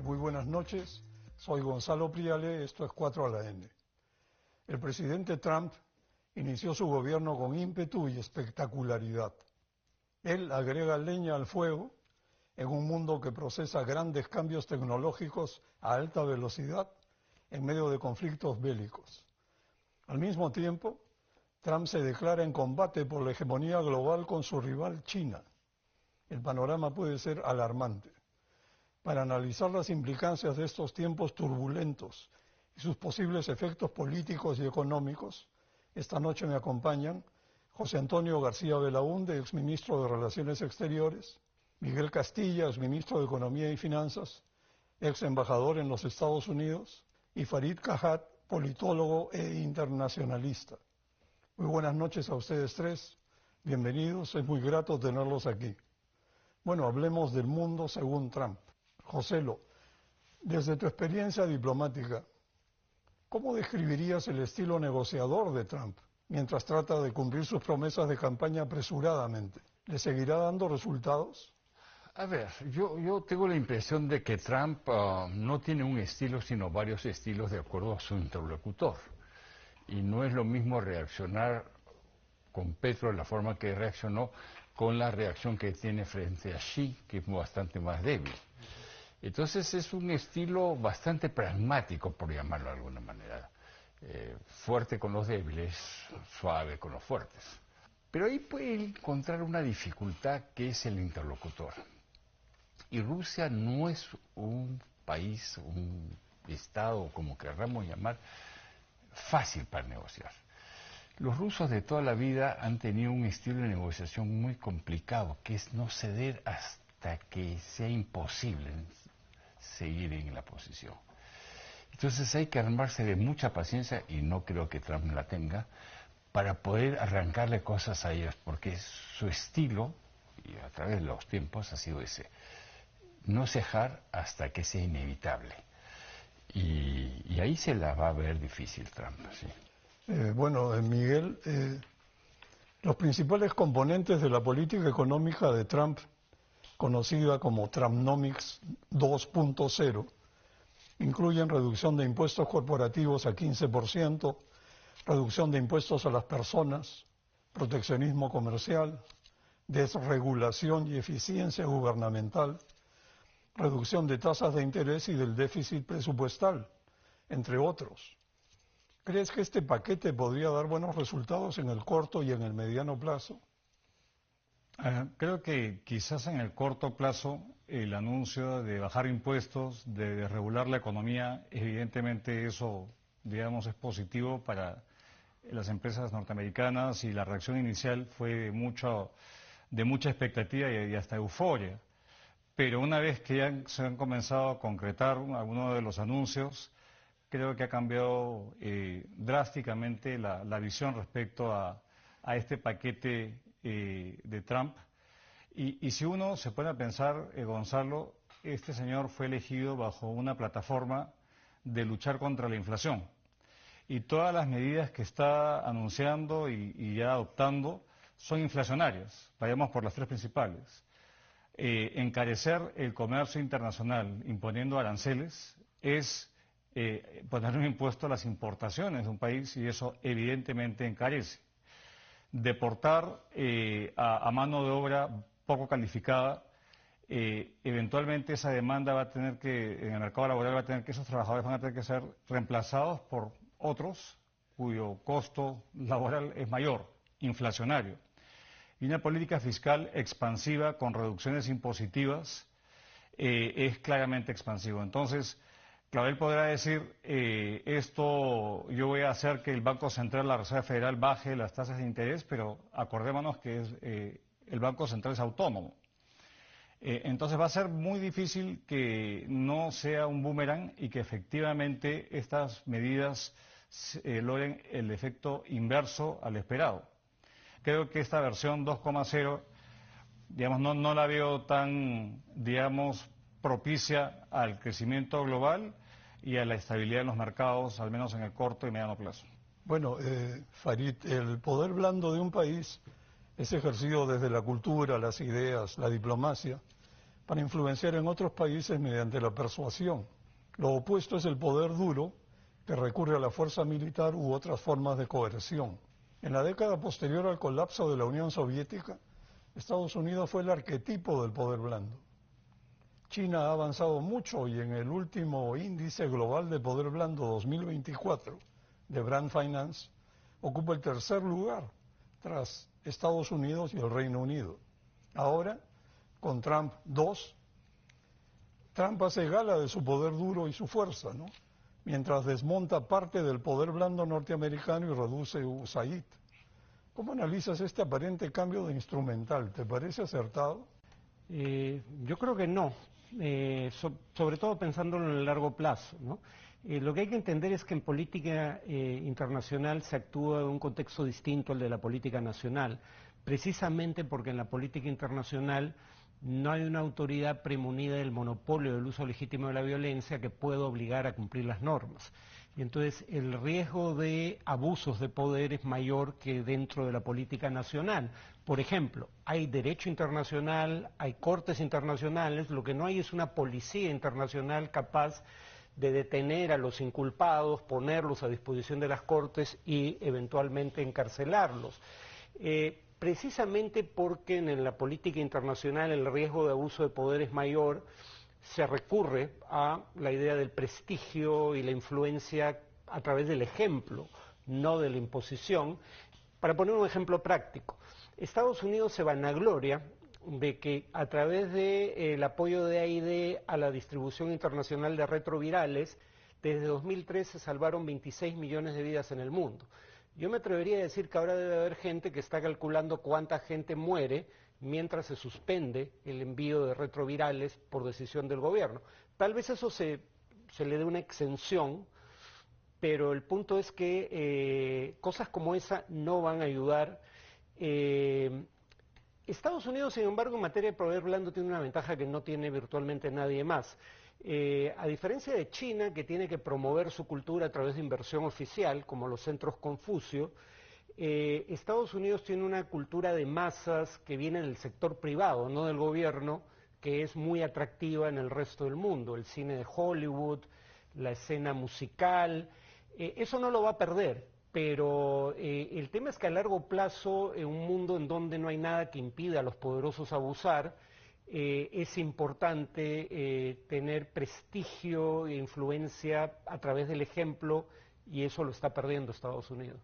Muy buenas noches, soy Gonzalo Priale, esto es 4 a la N. El presidente Trump inició su gobierno con ímpetu y espectacularidad. Él agrega leña al fuego en un mundo que procesa grandes cambios tecnológicos a alta velocidad en medio de conflictos bélicos. Al mismo tiempo, Trump se declara en combate por la hegemonía global con su rival China. El panorama puede ser alarmante. Para analizar las implicancias de estos tiempos turbulentos y sus posibles efectos políticos y económicos, esta noche me acompañan José Antonio García Belaúnde, exministro de Relaciones Exteriores, Miguel Castilla, exministro de Economía y Finanzas, ex embajador en los Estados Unidos, y Farid Cajat, politólogo e internacionalista. Muy buenas noches a ustedes tres, bienvenidos, es muy grato tenerlos aquí. Bueno, hablemos del mundo según Trump. Joselo, desde tu experiencia diplomática, ¿cómo describirías el estilo negociador de Trump mientras trata de cumplir sus promesas de campaña apresuradamente? ¿Le seguirá dando resultados? A ver, yo tengo la impresión de que Trump no tiene un estilo, sino varios estilos de acuerdo a su interlocutor. Y no es lo mismo reaccionar con Petro de la forma que reaccionó con la reacción que tiene frente a Xi, que es bastante más débil. Entonces es un estilo bastante pragmático, por llamarlo de alguna manera. Fuerte con los débiles, suave con los fuertes. Pero ahí puede encontrar una dificultad que es el interlocutor. Y Rusia no es un país, un estado, como querramos llamar, fácil para negociar. Los rusos de toda la vida han tenido un estilo de negociación muy complicado, que es no ceder hasta que sea imposible seguir en la posición. Entonces hay que armarse de mucha paciencia, y no creo que Trump la tenga, para poder arrancarle cosas a ellos, porque su estilo, y a través de los tiempos, ha sido ese: no cejar hasta que sea inevitable. Y ahí se la va a ver difícil Trump, sí. Miguel, los principales componentes de la política económica de Trump, conocida como Trumpnomics 2.0, incluyen reducción de impuestos corporativos a 15%, reducción de impuestos a las personas, proteccionismo comercial, desregulación y eficiencia gubernamental, reducción de tasas de interés y del déficit presupuestal, entre otros. ¿Crees que este paquete podría dar buenos resultados en el corto y en el mediano plazo? Creo que quizás en el corto plazo el anuncio de bajar impuestos, de desregular la economía, evidentemente eso, digamos, es positivo para las empresas norteamericanas, y la reacción inicial fue de mucha expectativa y hasta euforia. Pero una vez que ya se han comenzado a concretar algunos de los anuncios, creo que ha cambiado drásticamente la visión respecto a este paquete de Trump. Y si uno se pone a pensar, Gonzalo, este señor fue elegido bajo una plataforma de luchar contra la inflación. Y todas las medidas que está anunciando y ya adoptando son inflacionarias. Vayamos por las tres principales. Encarecer el comercio internacional imponiendo aranceles es poner un impuesto a las importaciones de un país, y eso evidentemente encarece. Deportar a mano de obra poco calificada, eventualmente esa demanda va a tener que, en el mercado laboral, va a tener que, esos trabajadores van a tener que ser reemplazados por otros cuyo costo laboral es mayor, inflacionario. Y una política fiscal expansiva con reducciones impositivas es claramente expansivo. Entonces, claro, él podrá decir, yo voy a hacer que el Banco Central, la Reserva Federal, baje las tasas de interés, pero acordémonos que el Banco Central es autónomo. Entonces va a ser muy difícil que no sea un boomerang y que efectivamente estas medidas logren el efecto inverso al esperado. Creo que esta versión 2.0, digamos, no la veo tan, digamos, propicia al crecimiento global y a la estabilidad en los mercados, al menos en el corto y mediano plazo. Bueno, Farid, el poder blando de un país es ejercido desde la cultura, las ideas, la diplomacia, para influenciar en otros países mediante la persuasión. Lo opuesto es el poder duro, que recurre a la fuerza militar u otras formas de coerción. En la década posterior al colapso de la Unión Soviética, Estados Unidos fue el arquetipo del poder blando. China ha avanzado mucho y en el último índice global de poder blando 2024 de Brand Finance ocupa el tercer lugar tras Estados Unidos y el Reino Unido. Ahora, con Trump 2, Trump hace gala de su poder duro y su fuerza, ¿no? Mientras desmonta parte del poder blando norteamericano y reduce USAID. ¿Cómo analizas este aparente cambio de instrumental? ¿Te parece acertado? Yo creo que no, sobre todo pensándolo en el largo plazo, ¿no? Lo que hay que entender es que en política internacional se actúa en un contexto distinto al de la política nacional, precisamente porque en la política internacional no hay una autoridad premunida del monopolio del uso legítimo de la violencia que pueda obligar a cumplir las normas. Y entonces el riesgo de abusos de poder es mayor que dentro de la política nacional. Por ejemplo, hay derecho internacional, hay cortes internacionales, lo que no hay es una policía internacional capaz de detener a los inculpados, ponerlos a disposición de las cortes y eventualmente encarcelarlos. Precisamente porque en la política internacional el riesgo de abuso de poder es mayor, se recurre a la idea del prestigio y la influencia a través del ejemplo, no de la imposición. Para poner un ejemplo práctico, Estados Unidos se vanagloria de que a través del apoyo de AID a la distribución internacional de retrovirales, desde 2003 se salvaron 26 millones de vidas en el mundo. Yo me atrevería a decir que ahora debe haber gente que está calculando cuánta gente muere mientras se suspende el envío de retrovirales por decisión del gobierno. Tal vez eso se le dé una exención, pero el punto es que cosas como esa no van a ayudar. Estados Unidos, sin embargo, en materia de poder blando tiene una ventaja que no tiene virtualmente nadie más. A diferencia de China, que tiene que promover su cultura a través de inversión oficial, como los centros Confucio, Estados Unidos tiene una cultura de masas que viene del sector privado, no del gobierno, que es muy atractiva en el resto del mundo. El cine de Hollywood, la escena musical, eso no lo va a perder. Pero el tema es que a largo plazo, en un mundo en donde no hay nada que impida a los poderosos abusar, es importante tener prestigio e influencia a través del ejemplo, y eso lo está perdiendo Estados Unidos.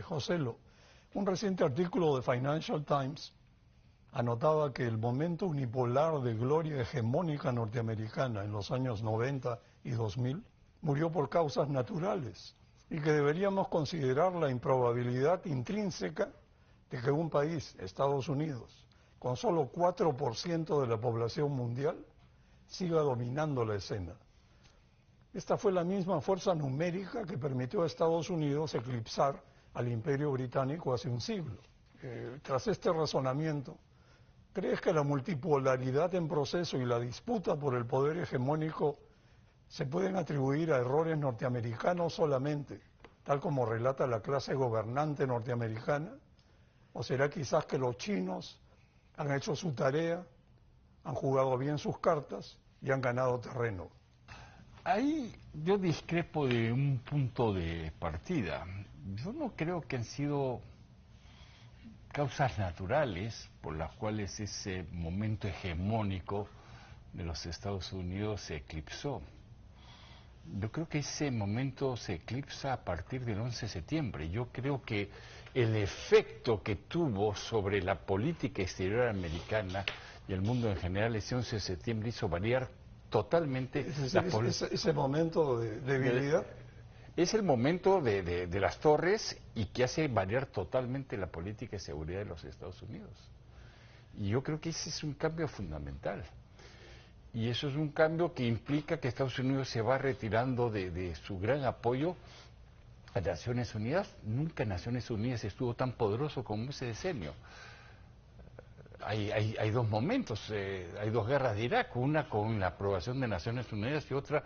Joselo, un reciente artículo de Financial Times anotaba que el momento unipolar de gloria hegemónica norteamericana en los años 90 y 2000 murió por causas naturales, y que deberíamos considerar la improbabilidad intrínseca de que un país, Estados Unidos, con solo 4% de la población mundial, siga dominando la escena. Esta fue la misma fuerza numérica que permitió a Estados Unidos eclipsar al Imperio Británico hace un siglo. Tras este razonamiento, ¿crees que la multipolaridad en proceso y la disputa por el poder hegemónico se pueden atribuir a errores norteamericanos solamente, tal como relata la clase gobernante norteamericana? ¿O será quizás que los chinos han hecho su tarea, han jugado bien sus cartas y han ganado terreno? Ahí yo discrepo de un punto de partida. Yo no creo que han sido causas naturales por las cuales ese momento hegemónico de los Estados Unidos se eclipsó. Yo creo que ese momento se eclipsa a partir del 11 de septiembre. Yo creo que el efecto que tuvo sobre la política exterior americana y el mundo en general ese 11 de septiembre hizo variar totalmente ese momento de debilidad. Es el momento de las torres y que hace variar totalmente la política de seguridad de los Estados Unidos. Y yo creo que ese es un cambio fundamental. Y eso es un cambio que implica que Estados Unidos se va retirando de su gran apoyo a Naciones Unidas. Nunca Naciones Unidas estuvo tan poderoso como ese decenio. Hay dos momentos, hay dos guerras de Irak, una con la aprobación de Naciones Unidas y otra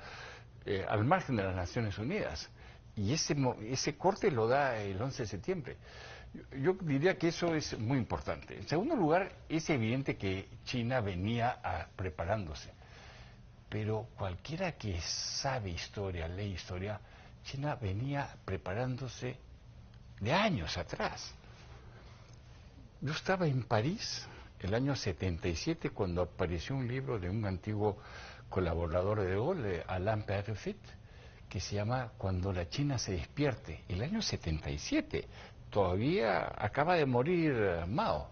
al margen de las Naciones Unidas. Y ese corte lo da el 11 de septiembre. Yo diría que eso es muy importante. En segundo lugar, es evidente que China venía preparándose, pero cualquiera que sabe historia, lee historia, China venía preparándose de años atrás. Yo estaba en París el año 77 cuando apareció un libro de un antiguo colaborador de Gaulle, Alain Peyrefitte, que se llama Cuando la China se despierte. El año 77, todavía acaba de morir Mao.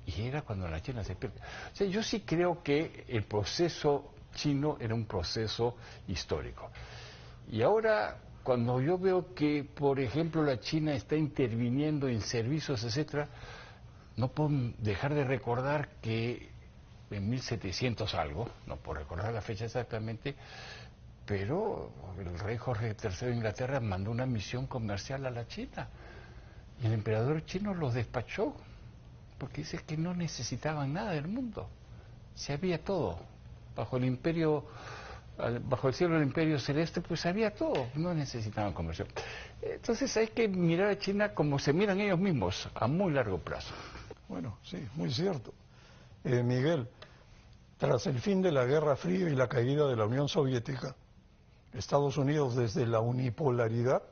Y era cuando la China se despierte. O sea, yo sí creo que el proceso chino era un proceso histórico. Y ahora, cuando yo veo que, por ejemplo, la China está interviniendo en servicios, etcétera, no puedo dejar de recordar que en 1700 algo, no puedo recordar la fecha exactamente, pero el rey Jorge III de Inglaterra mandó una misión comercial a la China y el emperador chino los despachó porque dice que no necesitaban nada del mundo, se había todo bajo el imperio, bajo el cielo del imperio celeste, pues había todo, no necesitaban comercio. Entonces hay que mirar a China como se miran ellos mismos, a muy largo plazo. Bueno, sí, muy cierto. Miguel, tras el fin de la Guerra Fría y la caída de la Unión Soviética, Estados Unidos, desde la unipolaridad,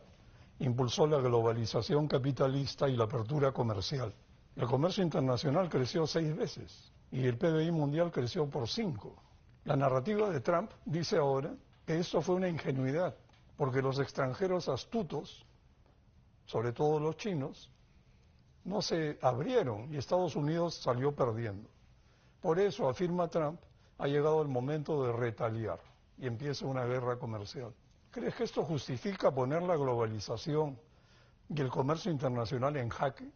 impulsó la globalización capitalista y la apertura comercial. El comercio internacional creció 6 veces y el PBI mundial creció por 5. La narrativa de Trump dice ahora que esto fue una ingenuidad, porque los extranjeros astutos, sobre todo los chinos, no se abrieron y Estados Unidos salió perdiendo. Por eso, afirma Trump, ha llegado el momento de retaliar y empieza una guerra comercial. ¿Crees que esto justifica poner la globalización y el comercio internacional en jaque?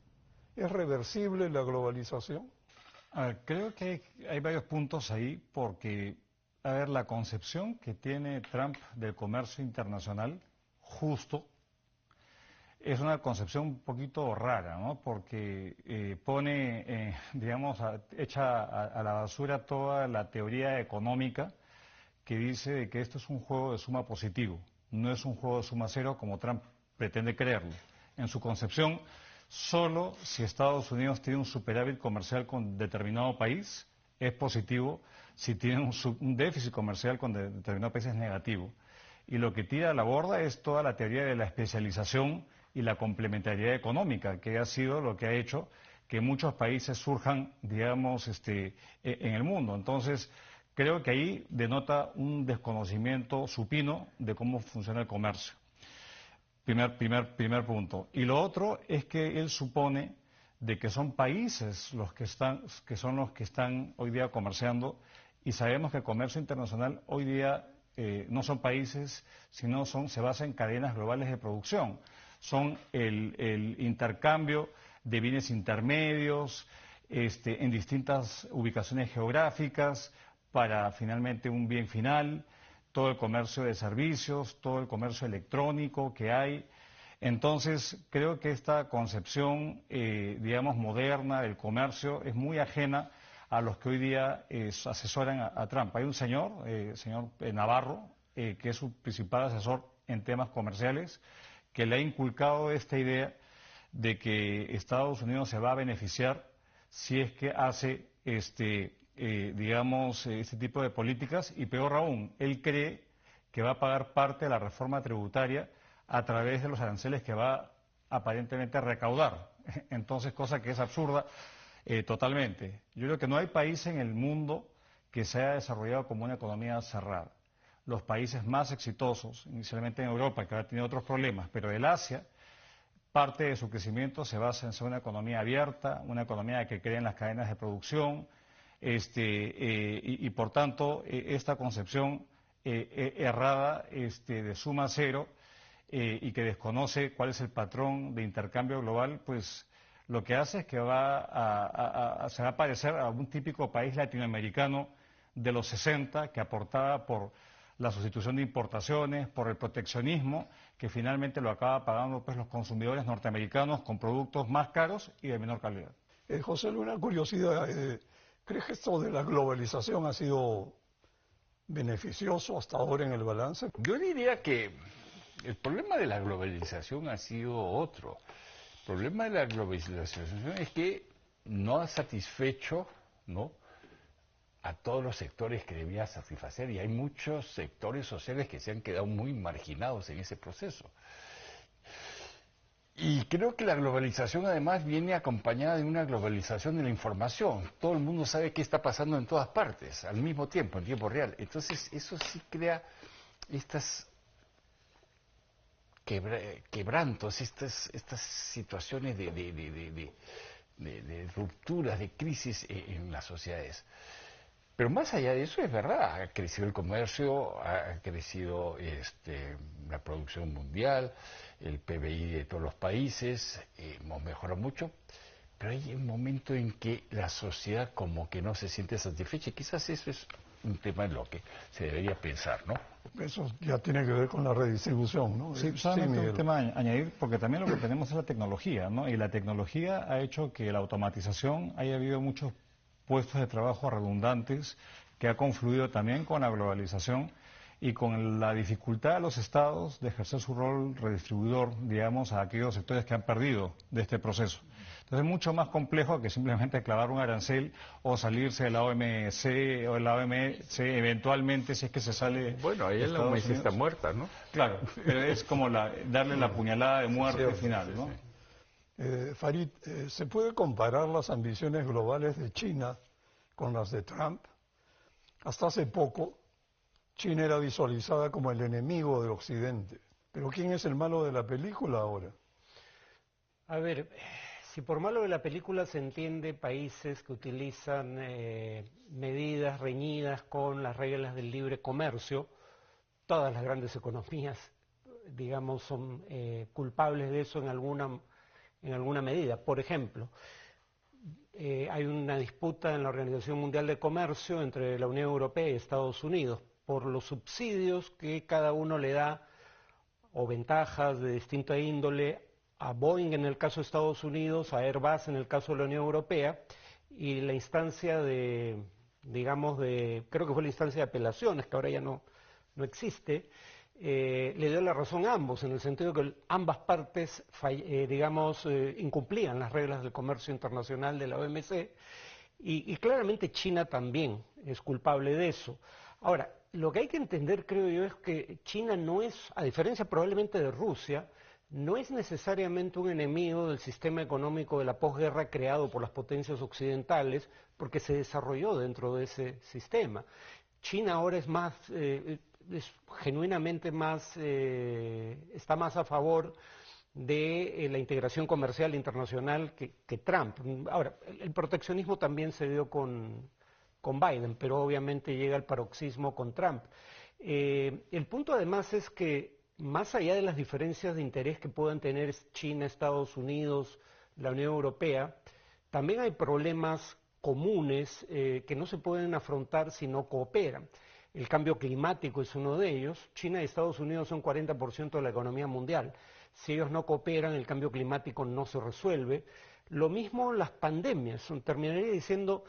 ¿Es reversible la globalización? Creo que hay varios puntos ahí porque, a ver, la concepción que tiene Trump del comercio internacional justo es una concepción un poquito rara, ¿no? Porque pone, digamos, echa a la basura toda la teoría económica que dice de que esto es un juego de suma positivo, no es un juego de suma cero como Trump pretende creerlo. En su concepción, solo si Estados Unidos tiene un superávit comercial con determinado país es positivo, si tiene un déficit comercial con determinado país es negativo. Y lo que tira a la borda es toda la teoría de la especialización y la complementariedad económica, que ha sido lo que ha hecho que muchos países surjan, digamos, en el mundo. Entonces, creo que ahí denota un desconocimiento supino de cómo funciona el comercio. Primer punto. Y lo otro es que él supone de que son países que son los que están hoy día comerciando, y sabemos que el comercio internacional hoy día no son países, sino se basa en cadenas globales de producción. Son el intercambio de bienes intermedios en distintas ubicaciones geográficas para finalmente un bien final, todo el comercio de servicios, todo el comercio electrónico que hay. Entonces, creo que esta concepción, digamos, moderna del comercio es muy ajena a los que hoy día asesoran a Trump. Hay un señor Navarro, que es su principal asesor en temas comerciales, que le ha inculcado esta idea de que Estados Unidos se va a beneficiar si es que hace digamos, este tipo de políticas, y peor aún, él cree que va a pagar parte de la reforma tributaria a través de los aranceles que va aparentemente a recaudar. Entonces, cosa que es absurda totalmente. Yo creo que no hay país en el mundo que se haya desarrollado como una economía cerrada. Los países más exitosos, inicialmente en Europa, que ahora tiene otros problemas, pero el Asia, parte de su crecimiento se basa en ser una economía abierta, una economía que cree en las cadenas de producción, y por tanto esta concepción errada de suma cero y que desconoce cuál es el patrón de intercambio global, pues lo que hace es que se va a parecer a un típico país latinoamericano de los 60 que aportaba por la sustitución de importaciones, por el proteccionismo, que finalmente lo acaba pagando pues los consumidores norteamericanos con productos más caros y de menor calidad. José, una curiosidad, ¿crees que esto de la globalización ha sido beneficioso hasta ahora en el balance? Yo diría que El problema de la globalización ha sido otro. El problema de la globalización es que no ha satisfecho, ¿no?, a todos los sectores que debía satisfacer, y hay muchos sectores sociales que se han quedado muy marginados en ese proceso. Y creo que la globalización además viene acompañada de una globalización de la información. Todo el mundo sabe qué está pasando en todas partes, al mismo tiempo, en tiempo real. Entonces eso sí crea estas quebrantos, estas situaciones de rupturas, de crisis en las sociedades. Pero más allá de eso, es verdad, ha crecido el comercio, ha crecido la producción mundial, el PBI de todos los países, hemos mejorado mucho, pero hay un momento en que la sociedad como que no se siente satisfecha, y quizás eso es un tema en lo que se debería pensar, ¿no? Eso ya tiene que ver con la redistribución, ¿no? Sí, solamente un tema a añadir, porque también lo que tenemos es la tecnología, ¿no? Y la tecnología ha hecho que la automatización haya habido muchos puestos de trabajo redundantes, que ha confluido también con la globalización y con la dificultad de los estados de ejercer su rol redistribuidor, digamos, a aquellos sectores que han perdido de este proceso. Entonces es mucho más complejo que simplemente clavar un arancel o salirse de la OMC o de la OMC eventualmente, si es que se sale. Bueno, ahí la OMC está muerta, ¿no? Claro, pero es como darle la puñalada de muerte final, ¿no? Farid, ¿se puede comparar las ambiciones globales de China con las de Trump? Hasta hace poco, China era visualizada como el enemigo del Occidente. ¿Pero quién es el malo de la película ahora? A ver, si por malo de la película se entiende países que utilizan medidas reñidas con las reglas del libre comercio, todas las grandes economías, digamos, son culpables de eso en alguna medida. Por ejemplo, hay una disputa en la Organización Mundial de Comercio entre la Unión Europea y Estados Unidos por los subsidios que cada uno le da, o ventajas de distinta índole, a Boeing en el caso de Estados Unidos, a Airbus en el caso de la Unión Europea, y la instancia creo que fue la instancia de apelaciones, que ahora ya no existe, le dio la razón a ambos, en el sentido que ambas partes, incumplían las reglas del comercio internacional de la OMC, y claramente China también es culpable de eso. Ahora, lo que hay que entender, creo yo, es que China no es, a diferencia probablemente de Rusia, no es necesariamente un enemigo del sistema económico de la posguerra creado por las potencias occidentales, porque se desarrolló dentro de ese sistema. China ahora es más, genuinamente más, está más a favor de la integración comercial internacional que Trump. Ahora, el proteccionismo también se dio con Biden, pero obviamente llega al paroxismo con Trump. El punto además es que más allá de las diferencias de interés que puedan tener China, Estados Unidos, la Unión Europea, también hay problemas comunes que no se pueden afrontar si no cooperan. El cambio climático es uno de ellos. China y Estados Unidos son 40% de la economía mundial. Si ellos no cooperan, el cambio climático no se resuelve. Lo mismo las pandemias. Terminaría diciendo,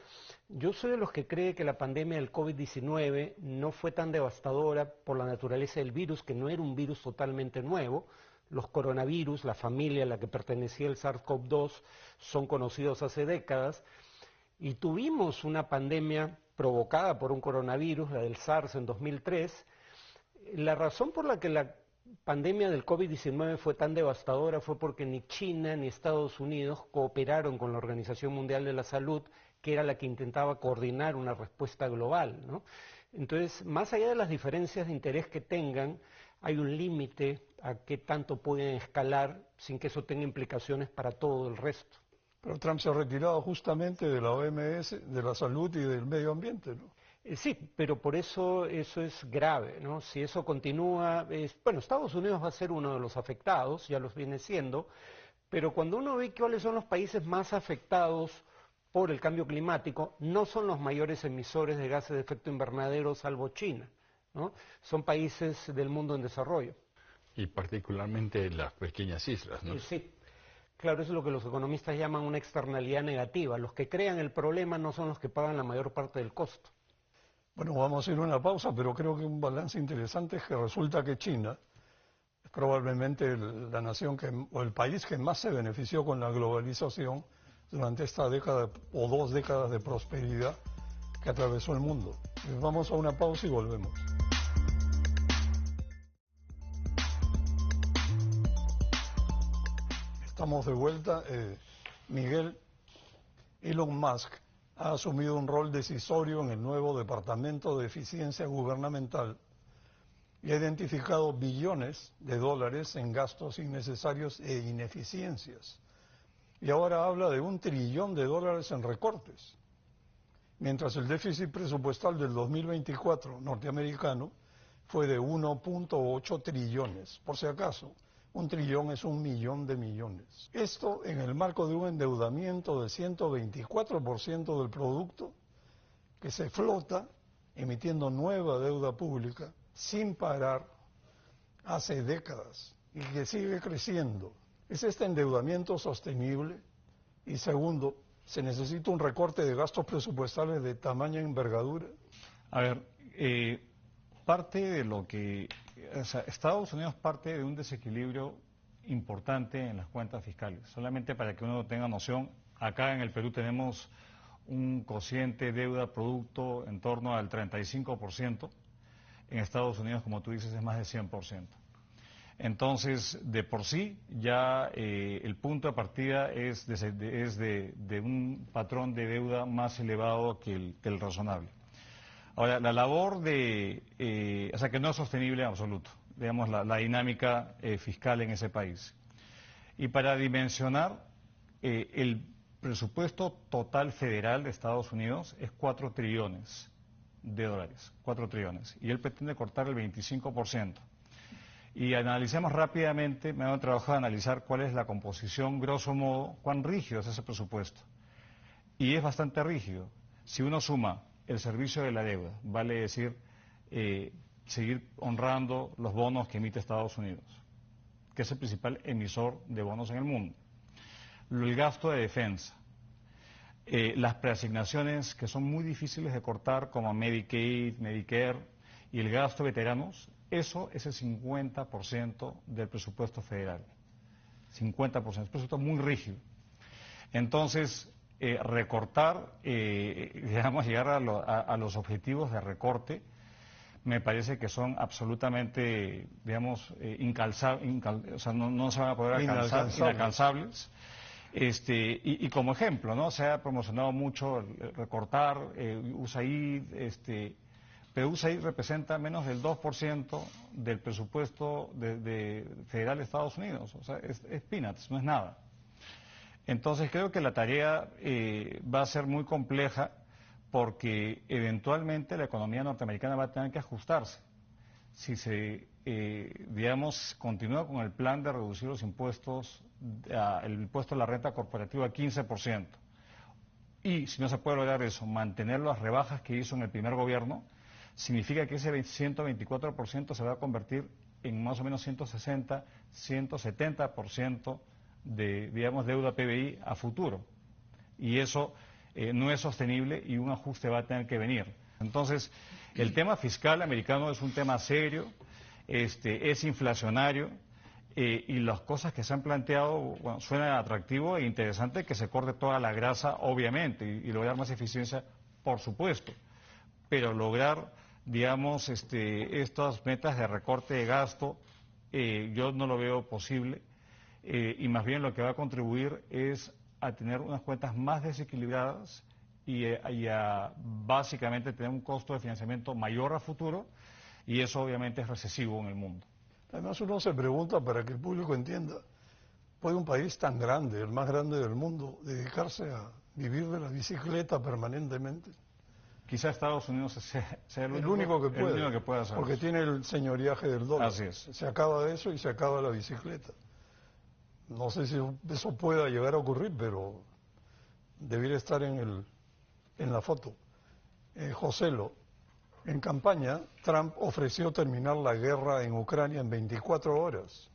yo soy de los que cree que la pandemia del COVID-19 no fue tan devastadora por la naturaleza del virus, que no era un virus totalmente nuevo. Los coronavirus, la familia a la que pertenecía el SARS-CoV-2, son conocidos hace décadas. Y tuvimos una pandemia provocada por un coronavirus, la del SARS en 2003. La razón por la que la pandemia del COVID-19 fue tan devastadora fue porque ni China ni Estados Unidos cooperaron con la Organización Mundial de la Salud, que era la que intentaba coordinar una respuesta global, ¿no? Entonces, más allá de las diferencias de interés que tengan, hay un límite a qué tanto pueden escalar sin que eso tenga implicaciones para todo el resto. Pero Trump se ha retirado justamente de la OMS, de la salud y del medio ambiente, ¿no? Sí, pero por eso es grave, ¿no? Si eso continúa, bueno, Estados Unidos va a ser uno de los afectados, ya los viene siendo, pero cuando uno ve cuáles son los países más afectados por el cambio climático, no son los mayores emisores de gases de efecto invernadero salvo China, ¿no? Son países del mundo en desarrollo. Y particularmente las pequeñas islas, ¿no? Sí. Claro, eso es lo que los economistas llaman una externalidad negativa. Los que crean el problema no son los que pagan la mayor parte del costo. Bueno, vamos a ir a una pausa, pero creo que un balance interesante es que resulta que China probablemente la nación o el país que más se benefició con la globalización durante esta década o 2 décadas de prosperidad que atravesó el mundo. Vamos a una pausa y volvemos. Estamos de vuelta. Miguel, Elon Musk ha asumido un rol decisorio en el nuevo Departamento de Eficiencia Gubernamental y ha identificado billones de dólares en gastos innecesarios e ineficiencias. Y ahora habla de $1 trillón en recortes, mientras el déficit presupuestal del 2024 norteamericano fue de 1.8 trillones. Por si acaso, 1 trillón es 1.000.000 de millones. Esto en el marco de un endeudamiento del 124% del producto que se flota emitiendo nueva deuda pública sin parar hace décadas y que sigue creciendo. ¿Es este endeudamiento sostenible? Y segundo, ¿se necesita un recorte de gastos presupuestales de tamaña envergadura? A ver, parte de lo que... O sea, Estados Unidos parte de un desequilibrio importante en las cuentas fiscales. Solamente para que uno tenga noción, acá en el Perú tenemos un cociente deuda-producto en torno al 35%. En Estados Unidos, como tú dices, es más de 100%. Entonces, de por sí, ya el punto de partida es de un patrón de deuda más elevado que el razonable. Ahora, la labor o sea, que no es sostenible en absoluto, digamos, la dinámica fiscal en ese país. Y para dimensionar, el presupuesto total federal de Estados Unidos es 4 trillones de dólares, 4 trillones, y él pretende cortar el 25%. Y analicemos rápidamente, me han trabajado a analizar cuál es la composición, grosso modo, cuán rígido es ese presupuesto. Y es bastante rígido. Si uno suma el servicio de la deuda, vale decir, seguir honrando los bonos que emite Estados Unidos, que es el principal emisor de bonos en el mundo. El gasto de defensa, las preasignaciones que son muy difíciles de cortar, como Medicaid, Medicare, y el gasto de veteranos, eso es el 50% del presupuesto federal. 50%, es un presupuesto muy rígido. Entonces, recortar, digamos, llegar a los objetivos de recorte, me parece que son absolutamente, digamos, o sea, no se van a poder alcanzar, inalcanzables. Y como ejemplo, ¿no? Se ha promocionado mucho el recortar, USAID, pero USAID representa menos del 2% del presupuesto federal de Estados Unidos. O sea, es peanuts, no es nada. Entonces creo que la tarea va a ser muy compleja porque eventualmente la economía norteamericana va a tener que ajustarse. Si se, digamos, continúa con el plan de reducir los impuestos, el impuesto a la renta corporativa a 15%, y si no se puede lograr eso, mantener las rebajas que hizo en el primer gobierno, significa que ese 124% se va a convertir en más o menos 160, 170% de, digamos, deuda PBI a futuro. Y eso no es sostenible y un ajuste va a tener que venir. Entonces, el tema fiscal americano es un tema serio, es inflacionario, y las cosas que se han planteado, bueno, suena atractivo e interesante que se corte toda la grasa, obviamente, y lograr más eficiencia, por supuesto, pero lograr, digamos, estas metas de recorte de gasto, yo no lo veo posible, y más bien lo que va a contribuir es a tener unas cuentas más desequilibradas y a básicamente tener un costo de financiamiento mayor a futuro, y eso obviamente es recesivo en el mundo. Además uno se pregunta, para que el público entienda, ¿puede un país tan grande, el más grande del mundo, dedicarse a vivir de la bicicleta permanentemente? Quizá Estados Unidos sea el único que puede, el único que puede hacer porque eso. Tiene el señoriaje del dólar. Así es. Se acaba eso y se acaba la bicicleta. No sé si eso pueda llegar a ocurrir, pero debiera estar en la foto. Joselo, en campaña, Trump ofreció terminar la guerra en Ucrania en 24 horas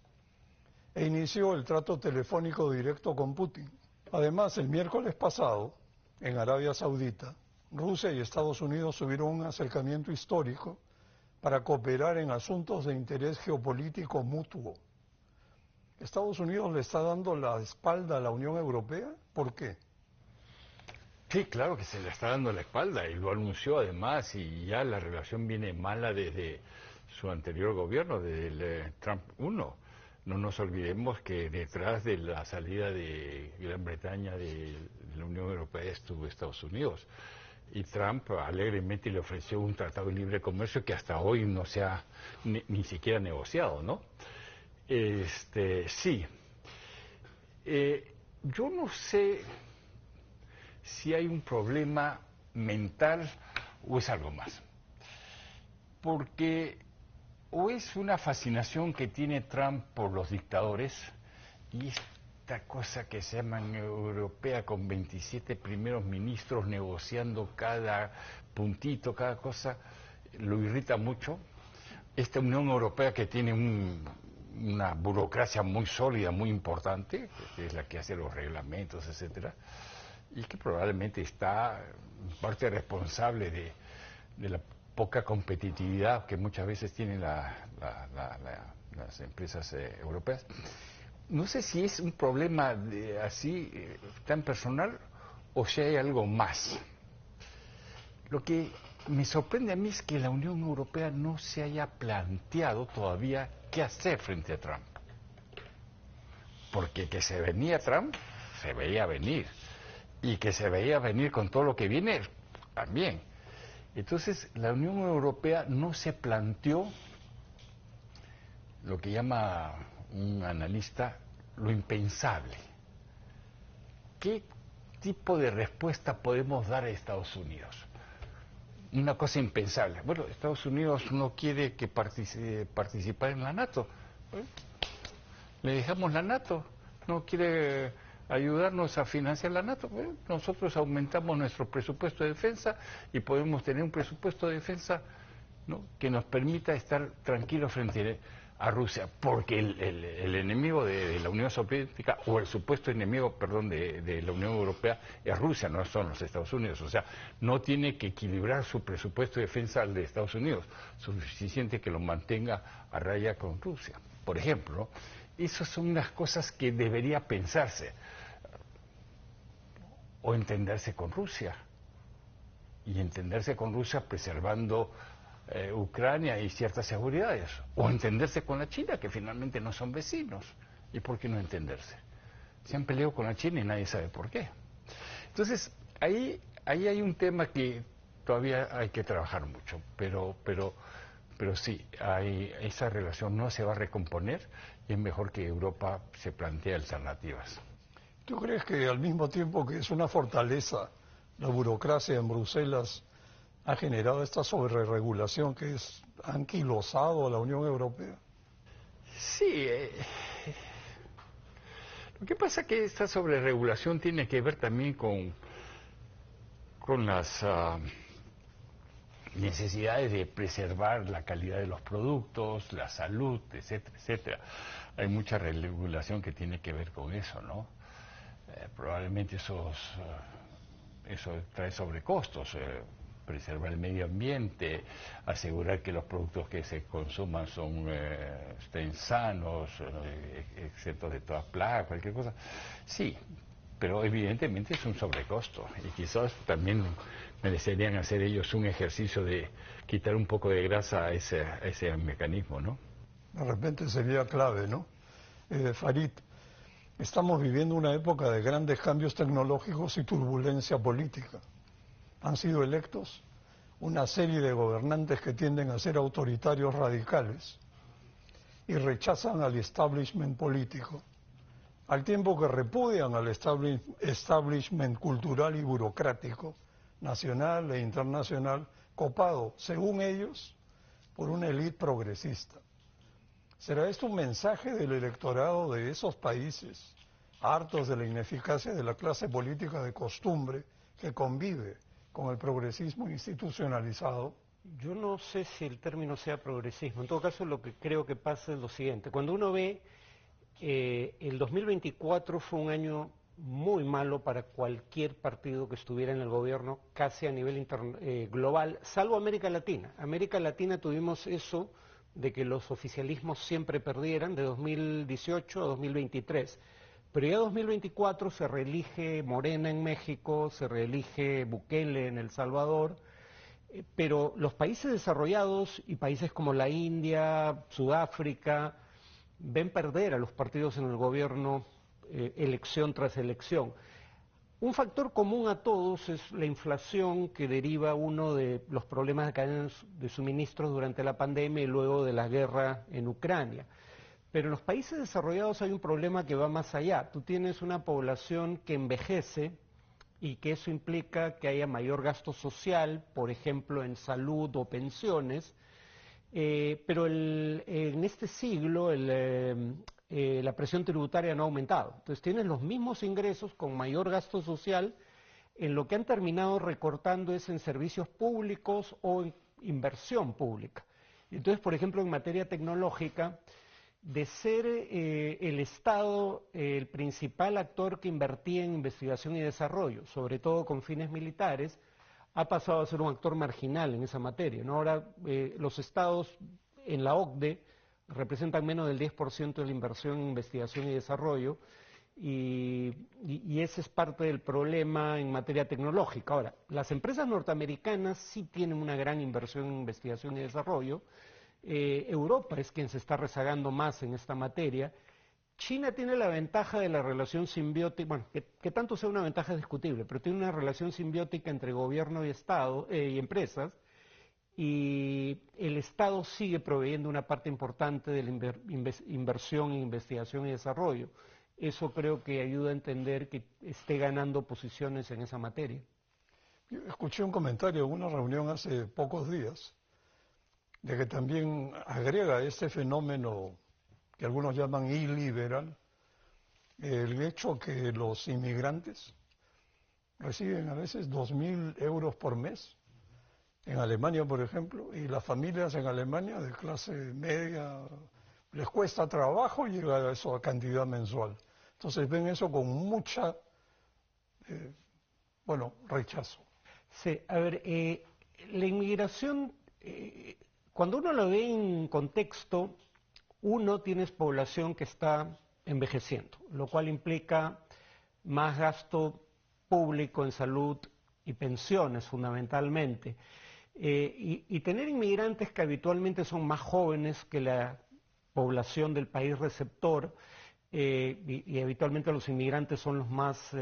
e inició el trato telefónico directo con Putin. Además, el miércoles pasado, en Arabia Saudita, Rusia y Estados Unidos tuvieron un acercamiento histórico para cooperar en asuntos de interés geopolítico mutuo. ¿Estados Unidos le está dando la espalda a la Unión Europea? ¿Por qué? Sí, claro que se le está dando la espalda y lo anunció además, y ya la relación viene mala desde su anterior gobierno, desde el Trump 1. No nos olvidemos que detrás de la salida de Gran Bretaña de la Unión Europea estuvo Estados Unidos. Y Trump alegremente le ofreció un tratado de libre comercio que hasta hoy no se ha ni siquiera negociado, ¿no? Sí. Yo no sé si hay un problema mental o es algo más. Porque o es una fascinación que tiene Trump por los dictadores y esta cosa que se llama Unión Europea con 27 primeros ministros negociando cada puntito, cada cosa, lo irrita mucho. Esta Unión Europea que tiene una burocracia muy sólida, muy importante, que es la que hace los reglamentos, etcétera, y que probablemente está en parte responsable de la poca competitividad que muchas veces tienen las empresas europeas. No sé si es un problema así tan personal o si hay algo más. Lo que me sorprende a mí es que la Unión Europea no se haya planteado todavía qué hacer frente a Trump. Porque que se venía Trump, se veía venir. Y que se veía venir con todo lo que viene, también. Entonces, la Unión Europea no se planteó lo que llama un analista lo impensable. ¿Qué tipo de respuesta podemos dar a Estados Unidos? Una cosa impensable. Bueno, Estados Unidos no quiere que participar en la NATO. Le dejamos la NATO. No quiere ayudarnos a financiar la NATO. Bueno, nosotros aumentamos nuestro presupuesto de defensa y podemos tener un presupuesto de defensa, ¿no?, que nos permita estar tranquilos frente a Rusia, porque el enemigo de la Unión Soviética, o el supuesto enemigo, perdón, de la Unión Europea es Rusia, no son los Estados Unidos. O sea, no tiene que equilibrar su presupuesto de defensa al de Estados Unidos, suficiente que lo mantenga a raya con Rusia, por ejemplo, ¿no? Esas son unas cosas que debería pensarse o entenderse con Rusia, y entenderse con Rusia preservando Ucrania y ciertas seguridades, o entenderse con la China, que finalmente no son vecinos. ¿Y por qué no entenderse? Se han peleado con la China y nadie sabe por qué. Entonces, ahí hay un tema que todavía hay que trabajar mucho, pero sí, esa relación no se va a recomponer y es mejor que Europa se plantee alternativas. ¿Tú crees que al mismo tiempo que es una fortaleza la burocracia en Bruselas ha generado esta sobreregulación que ha anquilosado a la Unión Europea? Sí, lo que pasa es que esta sobreregulación tiene que ver también con las necesidades de preservar la calidad de los productos, la salud, etcétera, etcétera. Hay mucha regulación que tiene que ver con eso, ¿no? Probablemente eso trae sobrecostos. Preservar el medio ambiente, asegurar que los productos que se consuman estén sanos, exentos de todas plagas, cualquier cosa. Sí, pero evidentemente es un sobrecosto y quizás también merecerían hacer ellos un ejercicio de quitar un poco de grasa a ese mecanismo, ¿no? De repente sería clave, ¿no? Farid, estamos viviendo una época de grandes cambios tecnológicos y turbulencia política. Han sido electos una serie de gobernantes que tienden a ser autoritarios radicales y rechazan al establishment político, al tiempo que repudian al establishment cultural y burocrático, nacional e internacional, copado, según ellos, por una élite progresista. ¿Será esto un mensaje del electorado de esos países, hartos de la ineficacia de la clase política de costumbre que convive con el progresismo institucionalizado? Yo no sé si el término sea progresismo. En todo caso, lo que creo que pasa es lo siguiente. Cuando uno ve, el 2024 fue un año muy malo para cualquier partido que estuviera en el gobierno, casi a nivel global, salvo América Latina. América Latina tuvimos eso de que los oficialismos siempre perdieran de 2018 a 2023. Pero ya 2024 se reelige Morena en México, se reelige Bukele en El Salvador, pero los países desarrollados y países como la India, Sudáfrica, ven perder a los partidos en el gobierno elección tras elección. Un factor común a todos es la inflación que deriva uno de los problemas de cadenas de suministros durante la pandemia y luego de la guerra en Ucrania. Pero en los países desarrollados hay un problema que va más allá. Tú tienes una población que envejece y que eso implica que haya mayor gasto social, por ejemplo, en salud o pensiones, pero en este siglo la presión tributaria no ha aumentado. Entonces tienes los mismos ingresos con mayor gasto social, en lo que han terminado recortando es en servicios públicos o en inversión pública. Entonces, por ejemplo, en materia tecnológica, de ser el Estado el principal actor que invertía en investigación y desarrollo, sobre todo con fines militares, ha pasado a ser un actor marginal en esa materia, ¿no? Ahora los estados en la OCDE representan menos del 10% de la inversión en investigación y desarrollo y ese es parte del problema en materia tecnológica. Ahora, las empresas norteamericanas sí tienen una gran inversión en investigación y desarrollo. Europa es quien se está rezagando más en esta materia. China tiene la ventaja de la relación simbiótica, bueno, que tanto sea una ventaja es discutible, pero tiene una relación simbiótica entre gobierno y Estado y empresas, y el Estado sigue proveyendo una parte importante de la inversión en investigación y desarrollo. Eso creo que ayuda a entender que esté ganando posiciones en esa materia. Yo escuché un comentario en una reunión hace pocos días de que también agrega este fenómeno que algunos llaman iliberal, el hecho que los inmigrantes reciben a veces 2.000 euros por mes, en Alemania por ejemplo, y las familias en Alemania de clase media les cuesta trabajo llegar a esa cantidad mensual. Entonces ven eso con mucha, rechazo. Sí, a ver, la inmigración, cuando uno lo ve en contexto, uno tienes población que está envejeciendo, lo cual implica más gasto público en salud y pensiones fundamentalmente. Y tener inmigrantes que habitualmente son más jóvenes que la población del país receptor, y habitualmente los inmigrantes son los más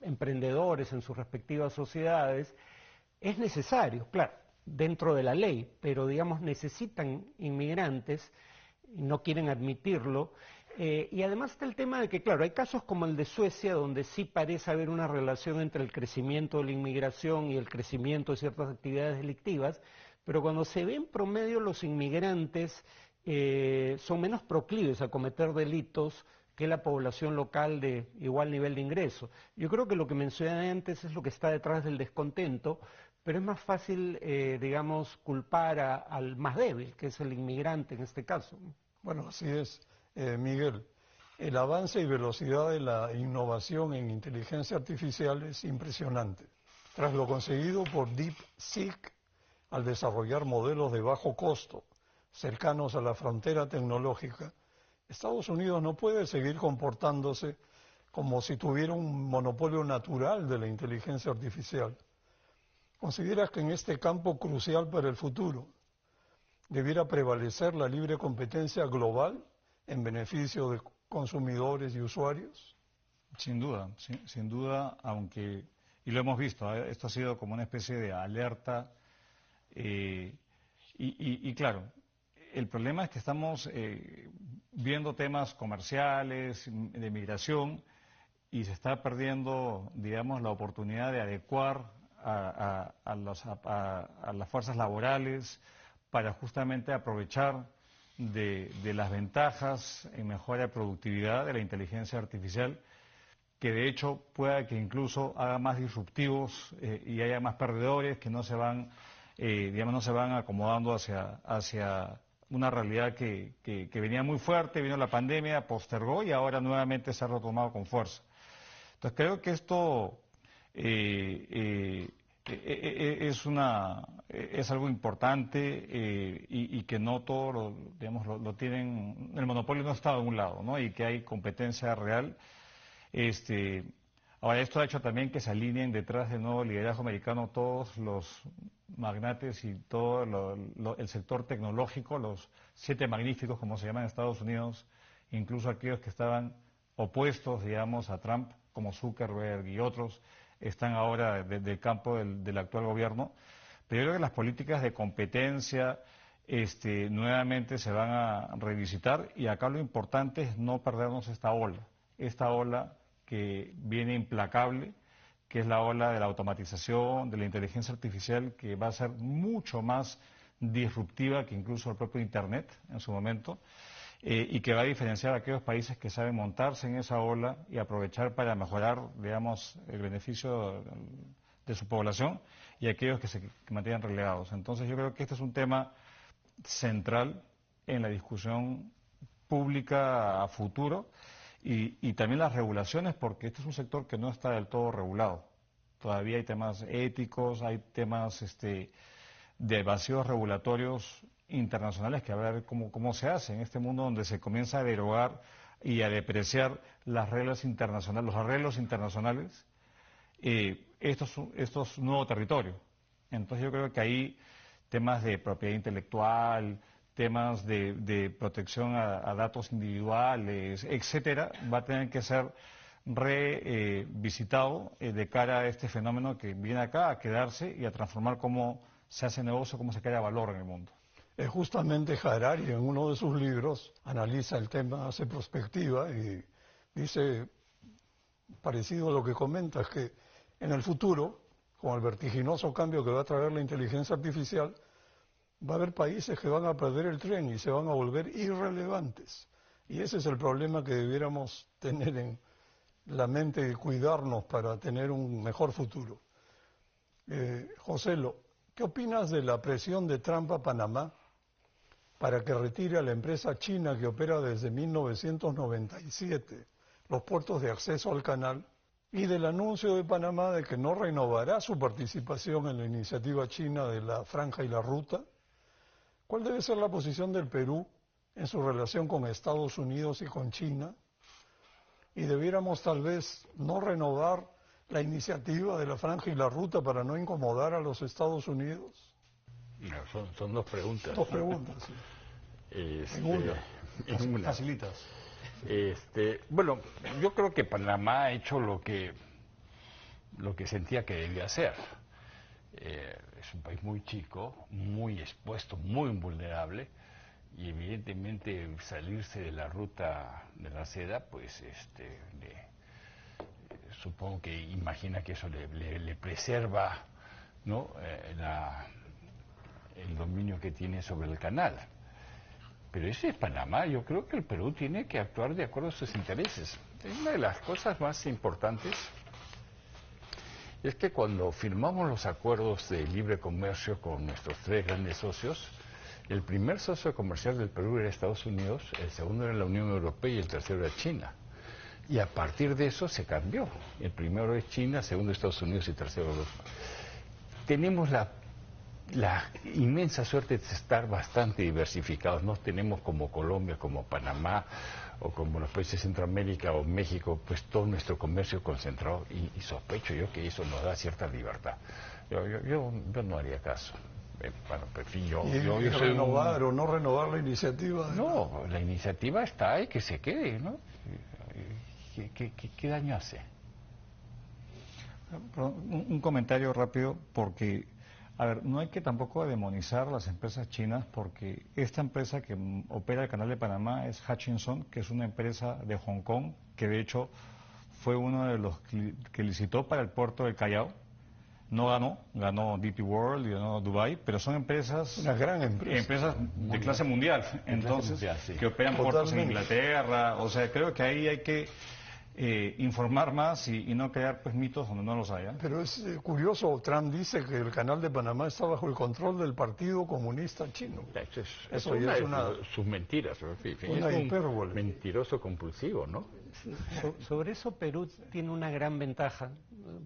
emprendedores en sus respectivas sociedades, es necesario, claro, dentro de la ley, pero digamos necesitan inmigrantes, no quieren admitirlo, y además está el tema de que, claro, hay casos como el de Suecia, donde sí parece haber una relación entre el crecimiento de la inmigración y el crecimiento de ciertas actividades delictivas, pero cuando se ve en promedio los inmigrantes son menos proclives a cometer delitos que la población local de igual nivel de ingreso. Yo creo que lo que mencioné antes es lo que está detrás del descontento, pero es más fácil, culpar al más débil, que es el inmigrante en este caso. Bueno, así es, Miguel. El avance y velocidad de la innovación en inteligencia artificial es impresionante. Tras lo conseguido por DeepSeek al desarrollar modelos de bajo costo cercanos a la frontera tecnológica, Estados Unidos no puede seguir comportándose como si tuviera un monopolio natural de la inteligencia artificial. ¿Consideras que en este campo crucial para el futuro debiera prevalecer la libre competencia global en beneficio de consumidores y usuarios? Sin duda, sin duda, aunque, y lo hemos visto, esto ha sido como una especie de alerta, y claro, el problema es que estamos viendo temas comerciales, de migración, y se está perdiendo, digamos, la oportunidad de adecuar a las fuerzas laborales para justamente aprovechar de las ventajas en mejora de productividad de la inteligencia artificial, que de hecho pueda que incluso haga más disruptivos y haya más perdedores que no se van, no se van acomodando hacia una realidad que venía muy fuerte, vino la pandemia, postergó y ahora nuevamente se ha retomado con fuerza. Entonces creo que esto es algo importante y que no todos lo tienen, el monopolio no está de un lado, ¿no? Y que hay competencia real. Ahora, esto ha hecho también que se alineen detrás del nuevo liderazgo americano todos los magnates y todo el sector tecnológico, los 7 magníficos, como se llaman en Estados Unidos, incluso aquellos que estaban opuestos, digamos, a Trump, como Zuckerberg y otros, están ahora del campo del actual gobierno. Pero yo creo que las políticas de competencia nuevamente se van a revisitar, y acá lo importante es no perdernos esta ola que viene implacable, que es la ola de la automatización, de la inteligencia artificial, que va a ser mucho más disruptiva que incluso el propio Internet en su momento, y que va a diferenciar a aquellos países que saben montarse en esa ola y aprovechar para mejorar, digamos, el beneficio de su población, y aquellos que se mantienen relegados. Entonces yo creo que este es un tema central en la discusión pública a futuro, y también las regulaciones, porque este es un sector que no está del todo regulado. Todavía hay temas éticos, hay temas de vacíos regulatorios internacionales que habrá que ver cómo se hace en este mundo donde se comienza a derogar y a depreciar las reglas internacionales, los arreglos internacionales. Esto es nuevo territorio. Entonces yo creo que ahí temas de propiedad intelectual, temas de protección a datos individuales, etcétera, va a tener que ser revisitado de cara a este fenómeno que viene acá a quedarse y a transformar cómo se hace negocio, cómo se crea valor en el mundo. Justamente Harari, en uno de sus libros, analiza el tema, hace prospectiva y dice, parecido a lo que comentas, que en el futuro, con el vertiginoso cambio que va a traer la inteligencia artificial, va a haber países que van a perder el tren y se van a volver irrelevantes. Y ese es el problema que debiéramos tener en la mente y cuidarnos para tener un mejor futuro. Joselo, ¿qué opinas de la presión de Trump a Panamá para que retire a la empresa china que opera desde 1997 los puertos de acceso al canal, y del anuncio de Panamá de que no renovará su participación en la iniciativa china de la Franja y la Ruta? ¿Cuál debe ser la posición del Perú en su relación con Estados Unidos y con China? ¿Y debiéramos tal vez no renovar la iniciativa de la Franja y la Ruta para no incomodar a los Estados Unidos? No, son 2 preguntas. 2 preguntas, sí. En una. Facilitas. Bueno, yo creo que Panamá ha hecho lo que sentía que debía hacer. Es un país muy chico, muy expuesto, muy vulnerable, y evidentemente salirse de la ruta de la seda, pues supongo que imagina que eso le preserva, ¿no? El dominio que tiene sobre el canal. Pero ese es Panamá. Yo creo que el Perú tiene que actuar de acuerdo a sus intereses. Una de las cosas más importantes es que cuando firmamos los acuerdos de libre comercio con nuestros 3 grandes socios, el primer socio comercial del Perú era Estados Unidos, el segundo era la Unión Europea y el tercero era China. Y a partir de eso se cambió. El primero es China, segundo Estados Unidos y tercero Europa. Tenemos la inmensa suerte de estar bastante diversificados. No tenemos como Colombia, como Panamá o como los países de Centroamérica o México, pues todo nuestro comercio concentrado, y sospecho yo que eso nos da cierta libertad. Yo no haría caso. Bueno, prefiero yo soy renovar o no renovar la iniciativa. No, la iniciativa está ahí, que se quede, ¿no? ¿Qué daño hace? Un comentario rápido, porque a ver, no hay que tampoco demonizar las empresas chinas, porque esta empresa que opera el canal de Panamá es Hutchison, que es una empresa de Hong Kong, que de hecho fue uno de los que licitó para el puerto del Callao. No ganó DP World y ganó Dubai, pero son empresas, una gran empresas de clase mundial, entonces, sí, que operan puertos en Inglaterra. O sea, creo que ahí hay que informar más y no crear pues mitos donde no los haya. Pero es curioso, Trump dice que el canal de Panamá está bajo el control del Partido Comunista Chino. Eso es una de sus mentiras. Una hipérbole. Un mentiroso compulsivo, ¿no? Sobre eso Perú tiene una gran ventaja.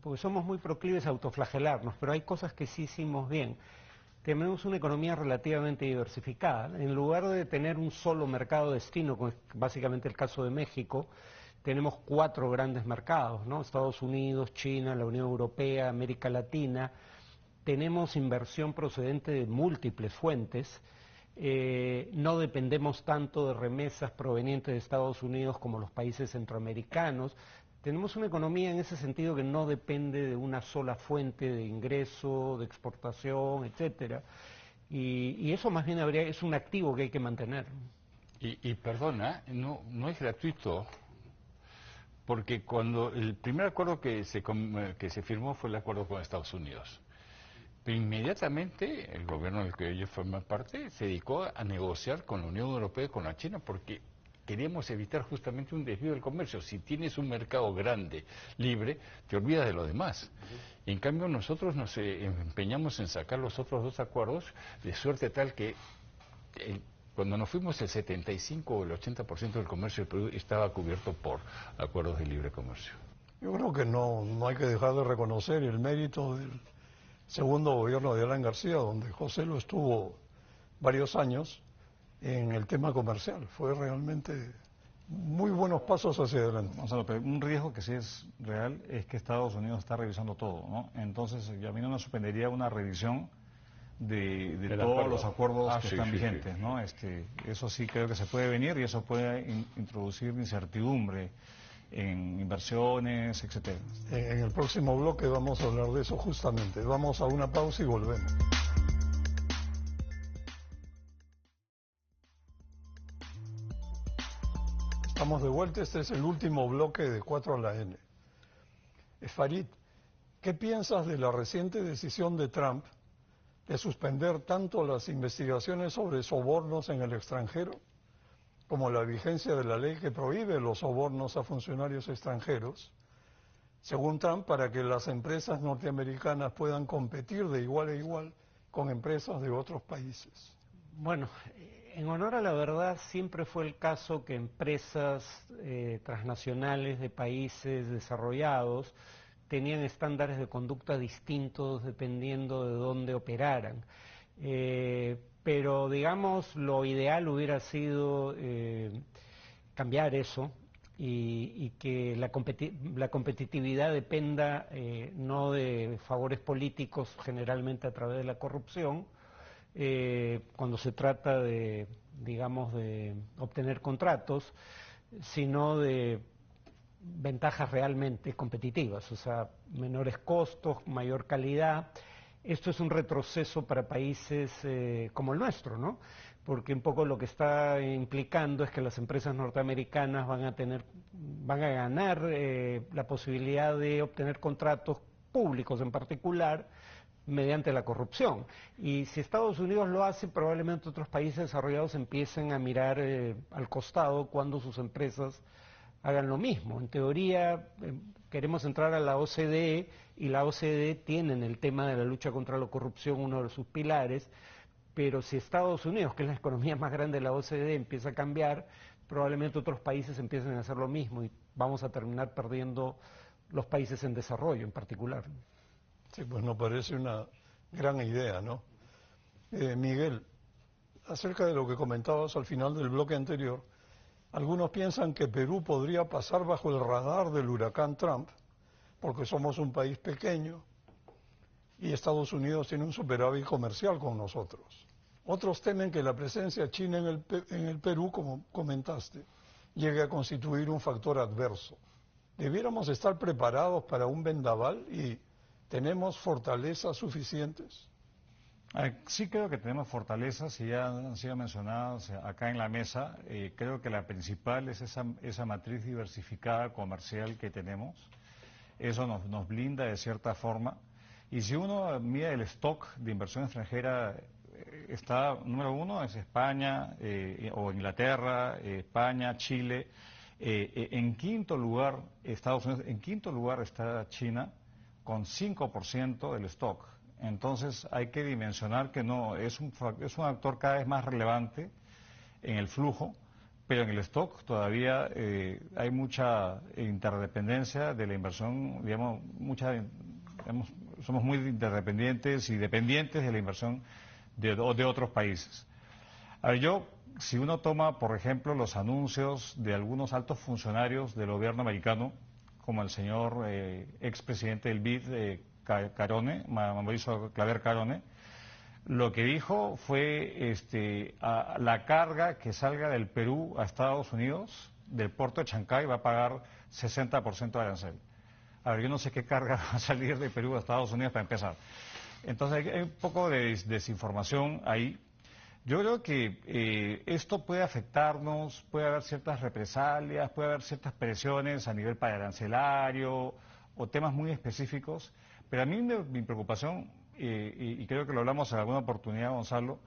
porque somos muy proclives a autoflagelarnos, pero hay cosas que sí hicimos bien. Tenemos una economía relativamente diversificada. En lugar de tener un solo mercado destino, como es básicamente el caso de México, tenemos 4 grandes mercados, ¿no? Estados Unidos, China, la Unión Europea, América Latina. Tenemos inversión procedente de múltiples fuentes. No dependemos tanto de remesas provenientes de Estados Unidos como los países centroamericanos. Tenemos una economía en ese sentido que no depende de una sola fuente de ingreso, de exportación, etcétera. Y eso más bien es un activo que hay que mantener. Y perdona, no es gratuito, porque cuando el primer acuerdo que se firmó fue el acuerdo con Estados Unidos. Pero inmediatamente el gobierno del que ellos forman parte se dedicó a negociar con la Unión Europea y con la China, porque queríamos evitar justamente un desvío del comercio. Si tienes un mercado grande, libre, te olvidas de lo demás. En cambio, nosotros nos empeñamos en sacar los otros 2 acuerdos, de suerte tal que cuando nos fuimos el 75 o el 80% del comercio del Perú estaba cubierto por acuerdos de libre comercio. Yo creo que no hay que dejar de reconocer el mérito del segundo gobierno de Alan García, donde José lo estuvo varios años en el tema comercial. Fue realmente muy buenos pasos hacia adelante. Gonzalo, pero un riesgo que sí es real es que Estados Unidos está revisando todo, ¿no? Entonces, a mí no me sorprendería una revisión de todos los acuerdos que están vigentes, ¿no? Eso sí creo que se puede venir y eso puede introducir incertidumbre en inversiones, etcétera. En el próximo bloque vamos a hablar de eso justamente. Vamos a una pausa y volvemos. Estamos de vuelta, este es el último bloque de 4 a la N. Farid, ¿qué piensas de la reciente decisión de Trump de suspender tanto las investigaciones sobre sobornos en el extranjero como la vigencia de la ley que prohíbe los sobornos a funcionarios extranjeros, según Trump, para que las empresas norteamericanas puedan competir de igual a igual con empresas de otros países? Bueno, en honor a la verdad, siempre fue el caso que empresas transnacionales de países desarrollados tenían estándares de conducta distintos dependiendo de dónde operaran. Pero, digamos, lo ideal hubiera sido cambiar eso y que la competitividad dependa no de favores políticos, generalmente a través de la corrupción, cuando se trata de, digamos, de obtener contratos, sino de ventajas realmente competitivas, o sea, menores costos, mayor calidad. Esto es un retroceso para países como el nuestro, ¿no? Porque un poco lo que está implicando es que las empresas norteamericanas van a ganar la posibilidad de obtener contratos públicos en particular mediante la corrupción. Y si Estados Unidos lo hace, probablemente otros países desarrollados empiecen a mirar al costado cuando sus empresas hagan lo mismo. En teoría, queremos entrar a la OCDE y la OCDE tiene en el tema de la lucha contra la corrupción uno de sus pilares, pero si Estados Unidos, que es la economía más grande de la OCDE, empieza a cambiar, probablemente otros países empiecen a hacer lo mismo y vamos a terminar perdiendo los países en desarrollo en particular. Sí, pues nos parece una gran idea, ¿no? Miguel, acerca de lo que comentabas al final del bloque anterior, algunos piensan que Perú podría pasar bajo el radar del huracán Trump, porque somos un país pequeño y Estados Unidos tiene un superávit comercial con nosotros. Otros temen que la presencia china en el Perú, como comentaste, llegue a constituir un factor adverso. ¿Debiéramos estar preparados para un vendaval y tenemos fortalezas suficientes? Sí creo que tenemos fortalezas y ya han sido mencionadas acá en la mesa. Creo que la principal es esa matriz diversificada comercial que tenemos. Eso nos blinda de cierta forma. Y si uno mide el stock de inversión extranjera, está, número 1 es España o Inglaterra, España, Chile. En quinto lugar, Estados Unidos. En quinto lugar está China con 5% del stock. Entonces hay que dimensionar que no es un actor cada vez más relevante en el flujo, pero en el stock todavía hay mucha interdependencia de la inversión, digamos, somos muy interdependientes y dependientes de la inversión de otros países. A ver, si uno toma, por ejemplo, los anuncios de algunos altos funcionarios del gobierno americano, como el señor expresidente del BID, Carone, Mauricio Claver Carone, lo que dijo fue la carga que salga del Perú a Estados Unidos, del puerto de Chancay, va a pagar 60% de arancel. A ver, yo no sé qué carga va a salir de Perú a Estados Unidos para empezar. Entonces hay un poco de desinformación ahí. Yo creo que esto puede afectarnos, puede haber ciertas represalias, puede haber ciertas presiones a nivel arancelario o temas muy específicos, pero a mí mi preocupación, y creo que lo hablamos en alguna oportunidad, Gonzalo,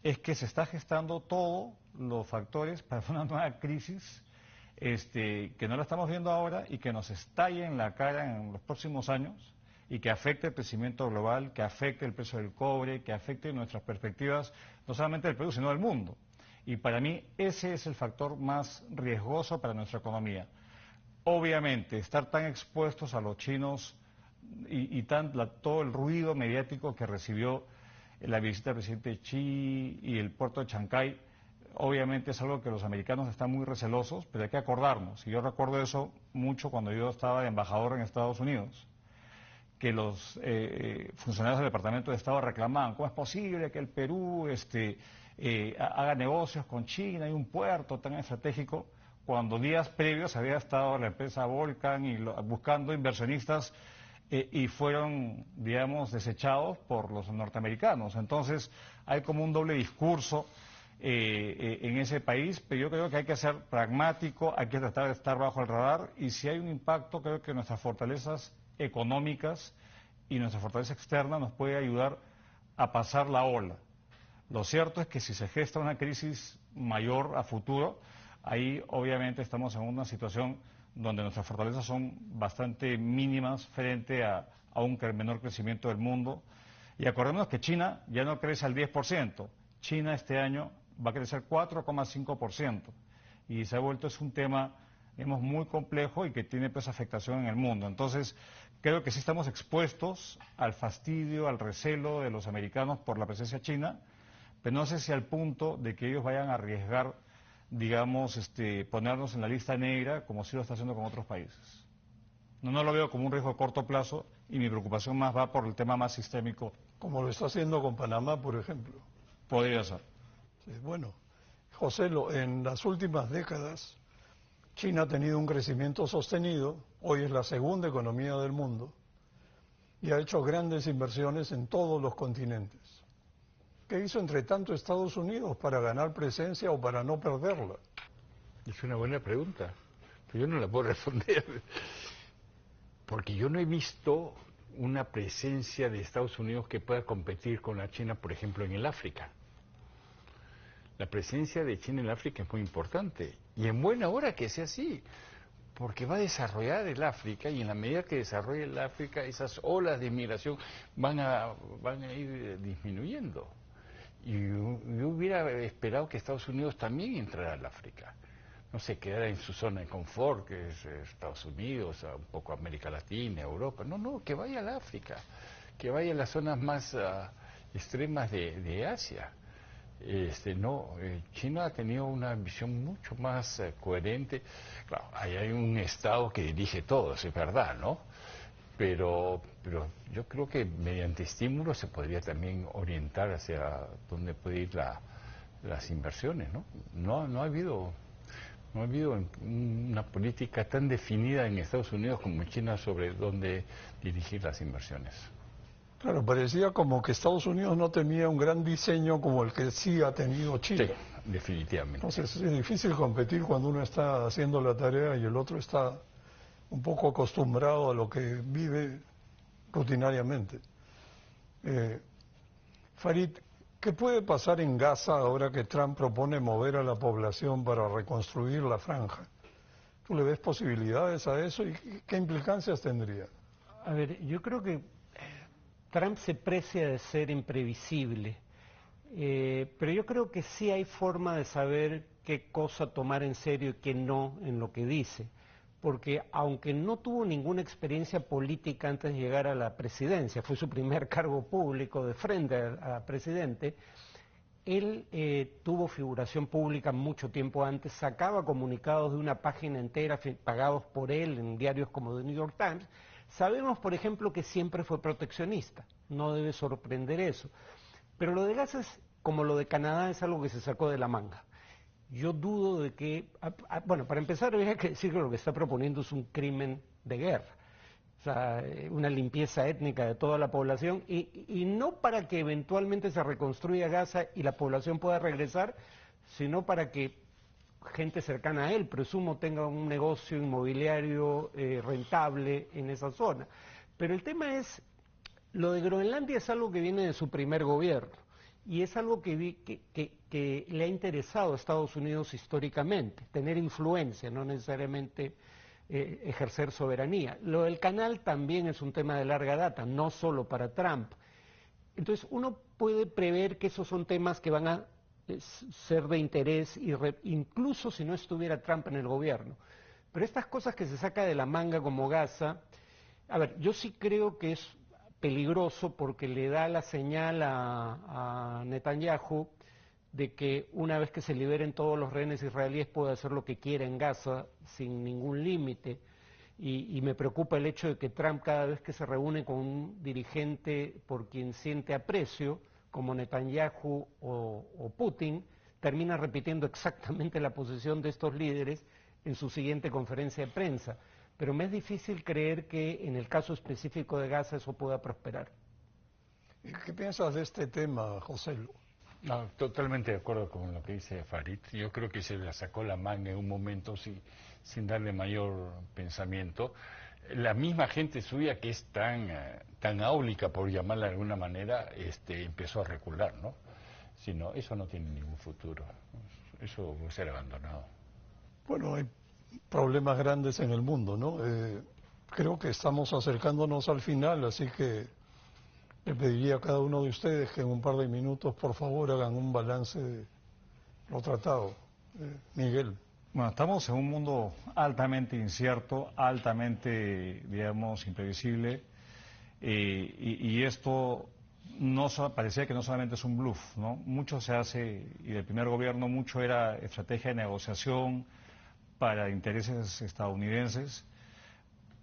es que se está gestando todos los factores para una nueva crisis que no la estamos viendo ahora y que nos estalle en la cara en los próximos años y que afecte el crecimiento global, que afecte el precio del cobre, que afecte nuestras perspectivas, no solamente del Perú, sino del mundo. Y para mí ese es el factor más riesgoso para nuestra economía. Obviamente, estar tan expuestos a los chinos y todo el ruido mediático que recibió la visita del presidente Xi y el puerto de Chancay, obviamente es algo que los americanos están muy recelosos, pero hay que acordarnos, y yo recuerdo eso mucho cuando yo estaba de embajador en Estados Unidos, que los funcionarios del Departamento de Estado reclamaban, ¿cómo es posible que el Perú haga negocios con China y un puerto tan estratégico? Cuando días previos había estado la empresa Volcan buscando inversionistas y fueron, digamos, desechados por los norteamericanos. Entonces hay como un doble discurso en ese país, pero yo creo que hay que ser pragmático, hay que tratar de estar bajo el radar y si hay un impacto, creo que nuestras fortalezas económicas y nuestra fortaleza externa nos puede ayudar a pasar la ola. Lo cierto es que si se gesta una crisis mayor a futuro, ahí obviamente estamos en una situación donde nuestras fortalezas son bastante mínimas frente a un menor crecimiento del mundo. Y acordémonos que China ya no crece al 10%. China este año va a crecer 4,5%. Y se ha vuelto un tema, digamos, muy complejo y que tiene pues afectación en el mundo. Entonces, creo que sí estamos expuestos al fastidio, al recelo de los americanos por la presencia china, pero no sé si al punto de que ellos vayan a arriesgar, digamos, ponernos en la lista negra, como sí lo está haciendo con otros países. No lo veo como un riesgo a corto plazo y mi preocupación más va por el tema más sistémico. Como lo está haciendo con Panamá, por ejemplo. Podría ser. Sí, bueno, José, en las últimas décadas, China ha tenido un crecimiento sostenido, hoy es la segunda economía del mundo, y ha hecho grandes inversiones en todos los continentes. ¿Qué hizo entre tanto Estados Unidos para ganar presencia o para no perderla? Es una buena pregunta, pero yo no la puedo responder, porque yo no he visto una presencia de Estados Unidos que pueda competir con la China, por ejemplo, en el África. La presencia de China en el África es muy importante, y en buena hora que sea así, porque va a desarrollar el África, y en la medida que desarrolle el África, esas olas de inmigración van a ir disminuyendo. Y yo hubiera esperado que Estados Unidos también entrara al África. No se quedara en su zona de confort, que es Estados Unidos, un poco América Latina, Europa. No, que vaya al África, que vaya a las zonas más extremas de Asia. China ha tenido una visión mucho más coherente. Claro, ahí hay un Estado que dirige todo, es verdad, ¿no? Pero yo creo que mediante estímulos se podría también orientar hacia dónde puede ir las inversiones, ¿no? No ha habido una política tan definida en Estados Unidos como en China sobre dónde dirigir las inversiones. Claro, parecía como que Estados Unidos no tenía un gran diseño como el que sí ha tenido China. Sí, definitivamente. Entonces es difícil competir cuando uno está haciendo la tarea y el otro está un poco acostumbrado a lo que vive rutinariamente. Farid, ¿qué puede pasar en Gaza ahora que Trump propone mover a la población para reconstruir la franja? ¿Tú le ves posibilidades a eso y qué implicancias tendría? A ver, yo creo que Trump se precia de ser imprevisible. Pero yo creo que sí hay forma de saber qué cosa tomar en serio y qué no en lo que dice. Porque aunque no tuvo ninguna experiencia política antes de llegar a la presidencia, fue su primer cargo público de frente a presidente, él tuvo figuración pública mucho tiempo antes, sacaba comunicados de una página entera pagados por él en diarios como The New York Times. Sabemos, por ejemplo, que siempre fue proteccionista, no debe sorprender eso. Pero lo de Gaza es, como lo de Canadá, es algo que se sacó de la manga. Yo dudo de que, bueno, para empezar habría que decir que lo que está proponiendo es un crimen de guerra, o sea, una limpieza étnica de toda la población y no para que eventualmente se reconstruya Gaza y la población pueda regresar, sino para que gente cercana a él, presumo, tenga un negocio inmobiliario rentable en esa zona. Pero el tema es, lo de Groenlandia es algo que viene de su primer gobierno. Y es algo que le ha interesado a Estados Unidos históricamente, tener influencia, no necesariamente ejercer soberanía. Lo del canal también es un tema de larga data, no solo para Trump. Entonces uno puede prever que esos son temas que van a ser de interés, incluso si no estuviera Trump en el gobierno. Pero estas cosas que se saca de la manga como Gaza, a ver, yo sí creo que es peligroso porque le da la señal a Netanyahu de que una vez que se liberen todos los rehenes israelíes puede hacer lo que quiera en Gaza sin ningún límite y me preocupa el hecho de que Trump cada vez que se reúne con un dirigente por quien siente aprecio como Netanyahu o Putin termina repitiendo exactamente la posición de estos líderes en su siguiente conferencia de prensa. Pero me es difícil creer que en el caso específico de Gaza eso pueda prosperar. ¿Qué piensas de este tema, José? No, totalmente de acuerdo con lo que dice Farid. Yo creo que se la sacó la manga en un momento sin darle mayor pensamiento. La misma gente suya que es tan áulica, por llamarla de alguna manera, empezó a recular, ¿no? Si no, eso no tiene ningún futuro. Eso va a ser abandonado. Bueno, hay problemas grandes en el mundo, ¿no? Creo que estamos acercándonos al final, así que le pediría a cada uno de ustedes que en un par de minutos, por favor, hagan un balance de lo tratado. Miguel. Bueno, estamos en un mundo altamente incierto, altamente, digamos, imprevisible, y esto parecía que no solamente es un bluff, ¿no? Mucho se hace, y del primer gobierno mucho era estrategia de negociación para intereses estadounidenses,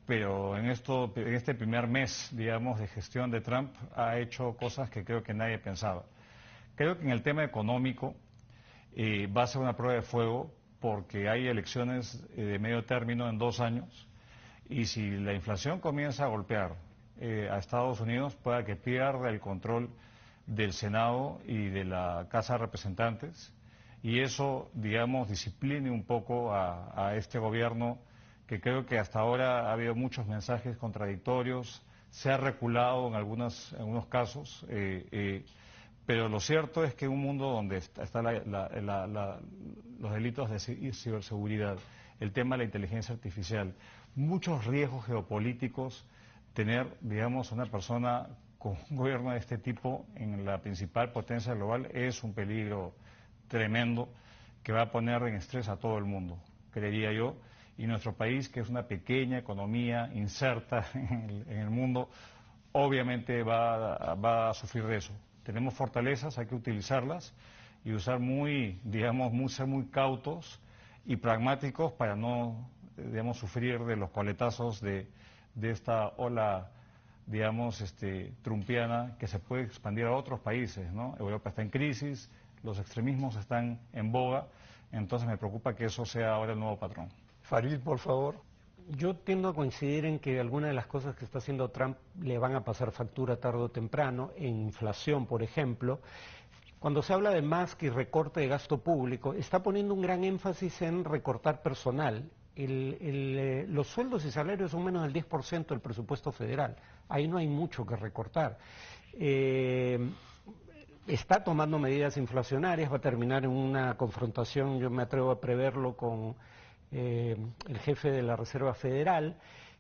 pero en este primer mes, digamos, de gestión de Trump ha hecho cosas que creo que nadie pensaba. Creo que en el tema económico va a ser una prueba de fuego porque hay elecciones de medio término en 2 años y si la inflación comienza a golpear a Estados Unidos, pueda que pierda el control del Senado y de la Casa de Representantes y eso, digamos, discipline un poco a este gobierno que creo que hasta ahora ha habido muchos mensajes contradictorios, se ha reculado en algunos casos, pero lo cierto es que en un mundo donde están los delitos de ciberseguridad, el tema de la inteligencia artificial, muchos riesgos geopolíticos, tener, digamos, una persona con un gobierno de este tipo en la principal potencia global es un peligro tremendo que va a poner en estrés a todo el mundo, creería yo, y nuestro país, que es una pequeña economía inserta en el mundo, obviamente va a sufrir de eso. Tenemos fortalezas, hay que utilizarlas y usar ser muy cautos y pragmáticos para no, digamos, sufrir de los coletazos de esta ola, digamos, trumpiana que se puede expandir a otros países, ¿no? Europa está en crisis, los extremismos están en boga, entonces me preocupa que eso sea ahora el nuevo patrón. Farid, por favor. Yo tiendo a coincidir en que algunas de las cosas que está haciendo Trump le van a pasar factura tarde o temprano, en inflación, por ejemplo. Cuando se habla de Musk y recorte de gasto público, está poniendo un gran énfasis en recortar personal. Los sueldos y salarios son menos del 10% del presupuesto federal. Ahí no hay mucho que recortar. Está tomando medidas inflacionarias, va a terminar en una confrontación, yo me atrevo a preverlo, con el jefe de la Reserva Federal,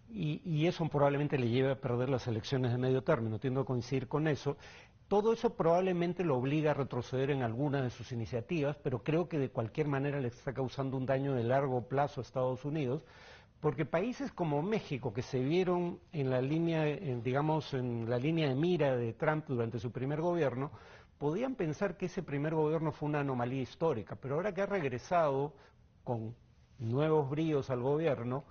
y eso probablemente le lleve a perder las elecciones de medio término, tiendo a coincidir con eso. todo eso probablemente lo obliga a retroceder en alguna de sus iniciativas, pero creo que de cualquier manera le está causando un daño de largo plazo a Estados Unidos, porque países como México, que se vieron en la línea, digamos, en la línea de mira de Trump durante su primer gobierno, podían pensar que ese primer gobierno fue una anomalía histórica, pero ahora que ha regresado con nuevos bríos al gobierno,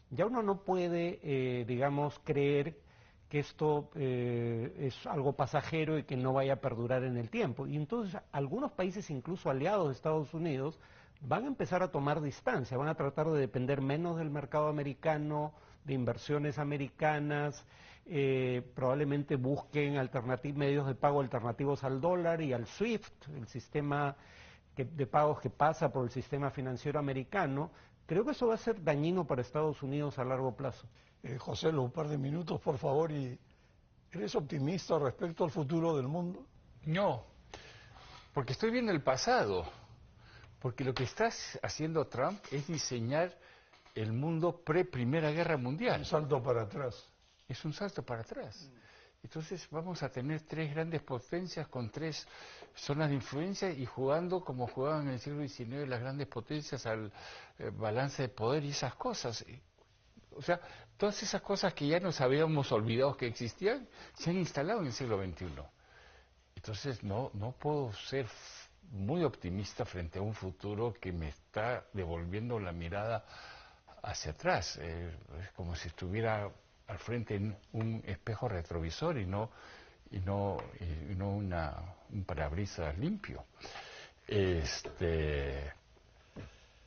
ya uno no puede, digamos, creer que esto es algo pasajero y que no vaya a perdurar en el tiempo. Y entonces algunos países, incluso aliados de Estados Unidos, van a empezar a tomar distancia, van a tratar de depender menos del mercado americano, de inversiones americanas, probablemente busquen medios de pago alternativos al dólar y al SWIFT, el sistema de pagos que pasa por el sistema financiero americano. Creo que eso va a ser dañino para Estados Unidos a largo plazo. José, un par de minutos, por favor. ¿Eres optimista respecto al futuro del mundo? No, porque estoy viendo el pasado. Porque lo que está haciendo Trump es diseñar el mundo pre-Primera Guerra Mundial. Un salto para atrás. Es un salto para atrás. Entonces vamos a tener 3 grandes potencias con 3 zonas de influencia y jugando como jugaban en el siglo XIX las grandes potencias al balance de poder y esas cosas. O sea, todas esas cosas que ya nos habíamos olvidado que existían se han instalado en el siglo XXI. Entonces no puedo ser muy optimista frente a un futuro que me está devolviendo la mirada hacia atrás. Es como si estuviera al frente en un espejo retrovisor y no un parabrisas limpio.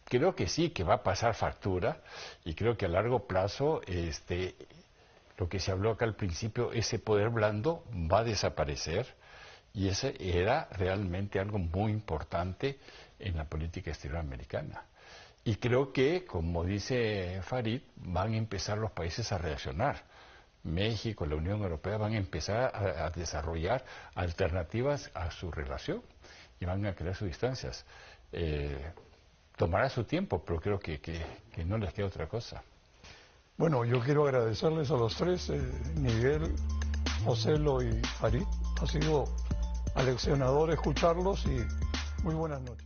Creo que sí, que va a pasar factura, y creo que a largo plazo lo que se habló acá al principio, ese poder blando va a desaparecer, y ese era realmente algo muy importante en la política exterior americana. Y creo que, como dice Farid, van a empezar los países a reaccionar. México, la Unión Europea van a empezar a desarrollar alternativas a su relación y van a crear sus distancias. Tomará su tiempo, pero creo que no les queda otra cosa. Bueno, yo quiero agradecerles a los 3, Miguel, Joselo y Farid. Ha sido aleccionador escucharlos y muy buenas noches.